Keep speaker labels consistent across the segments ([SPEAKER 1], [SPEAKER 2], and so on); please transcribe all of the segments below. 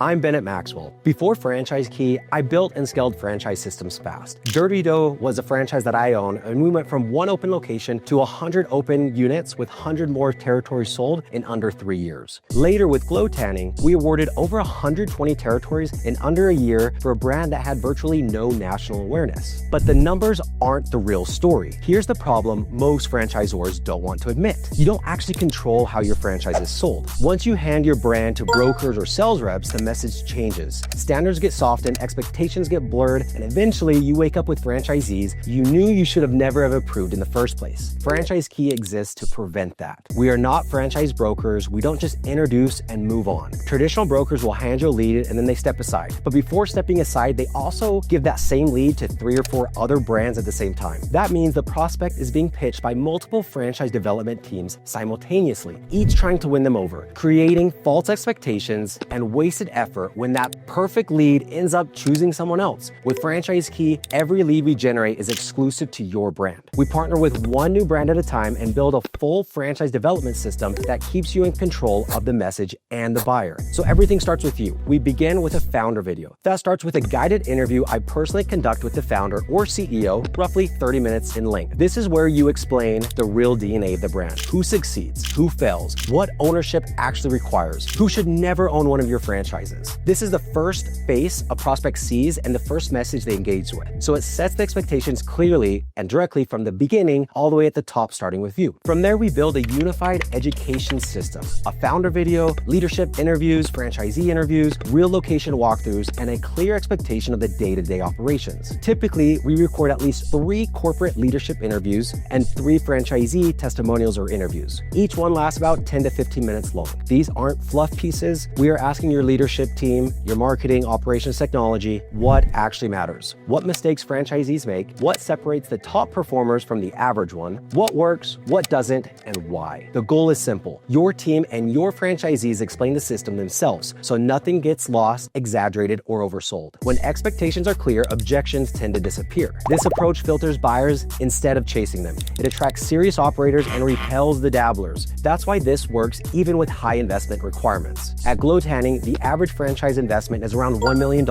[SPEAKER 1] I'm Bennett Maxwell. Before Franchise Key, I built and scaled franchise systems fast. Dirty Dough was a franchise that I own, and we went from one open location to 100 open units with 100 more territories sold in under 3 years. Later with Glo Tanning, we awarded over 120 territories in under a year for a brand that had virtually no national awareness. But the numbers aren't the real story. Here's the problem most franchisors don't want to admit. You don't actually control how your franchise is sold. Once you hand your brand to brokers or sales reps, the message changes. Standards get softened, expectations get blurred, and eventually you wake up with franchisees you knew you should have never have approved in the first place. Franchise Key exists to prevent that. We are not franchise brokers. We don't just introduce and move on. Traditional brokers will hand you a lead and then they step aside. But before stepping aside, they also give that same lead to 3 or 4 other brands at the same time. That means the prospect is being pitched by multiple franchise development teams simultaneously, each trying to win them over, creating false expectations and wasted effort when that perfect lead ends up choosing someone else. With Franchise Key, every lead we generate is exclusive to your brand. We partner with one new brand at a time and build a full franchise development system that keeps you in control of the message and the buyer. So everything starts with you. We begin with a founder video. That starts with a guided interview I personally conduct with the founder or CEO, roughly 30 minutes in length. This is where you explain the real DNA of the brand. Who succeeds? Who fails? What ownership actually requires? Who should never own one of your franchises? This is the first face a prospect sees and the first message they engage with. So it sets the expectations clearly and directly from the beginning all the way at the top, starting with you. From there, we build a unified education system, a founder video, leadership interviews, franchisee interviews, real location walkthroughs, and a clear expectation of the day-to-day operations. Typically, we record at least 3 corporate leadership interviews and 3 franchisee testimonials or interviews. Each one lasts about 10 to 15 minutes long. These aren't fluff pieces. We are asking your leadership team, your marketing, operations, technology, what actually matters, what mistakes franchisees make, what separates the top performers from the average one, what works, what doesn't, and why. The goal is simple. Your team and your franchisees explain the system themselves, so nothing gets lost, exaggerated, or oversold. When expectations are clear, objections tend to disappear. This approach filters buyers instead of chasing them. It attracts serious operators and repels the dabblers. That's why this works even with high investment requirements. At Glo Tanning, the average franchise investment is around $1 million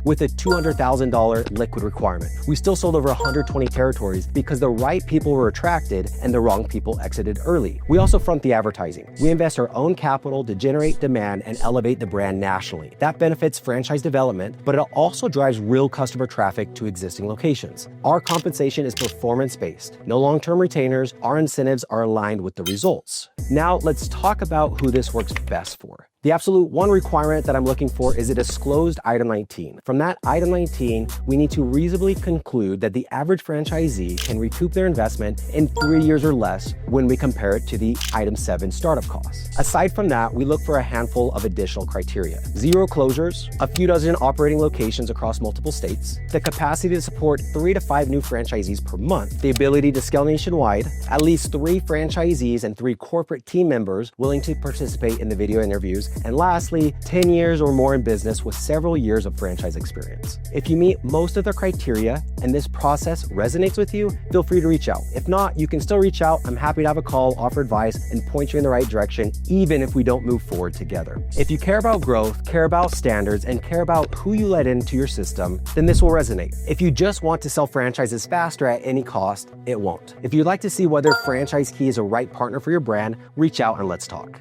[SPEAKER 1] with a $200,000 liquid requirement. We still sold over 120 territories because the right people were attracted and the wrong people exited early. We also front the advertising. We invest our own capital to generate demand and elevate the brand nationally. That benefits franchise development, but it also drives real customer traffic to existing locations. Our compensation is performance-based. No long-term retainers. Our incentives are aligned with the results. Now let's talk about who this works best for. The absolute one requirement that I'm looking for is a disclosed item 19. From that item 19, we need to reasonably conclude that the average franchisee can recoup their investment in 3 years or less when we compare it to the item 7 startup costs. Aside from that, we look for a handful of additional criteria. 0 closures, a few dozen operating locations across multiple states, the capacity to support 3 to 5 new franchisees per month, the ability to scale nationwide, at least 3 franchisees and 3 corporate team members willing to participate in the video interviews, and lastly, 10 years or more in business with several years of franchise experience. If you meet most of the criteria and this process resonates with you, feel free to reach out. If not, you can still reach out. I'm happy to have a call, offer advice, and point you in the right direction, even if we don't move forward together. If you care about growth, care about standards, and care about who you let into your system, then this will resonate. If you just want to sell franchises faster at any cost, it won't. If you'd like to see whether Franchise Key is a right partner for your brand, reach out and let's talk.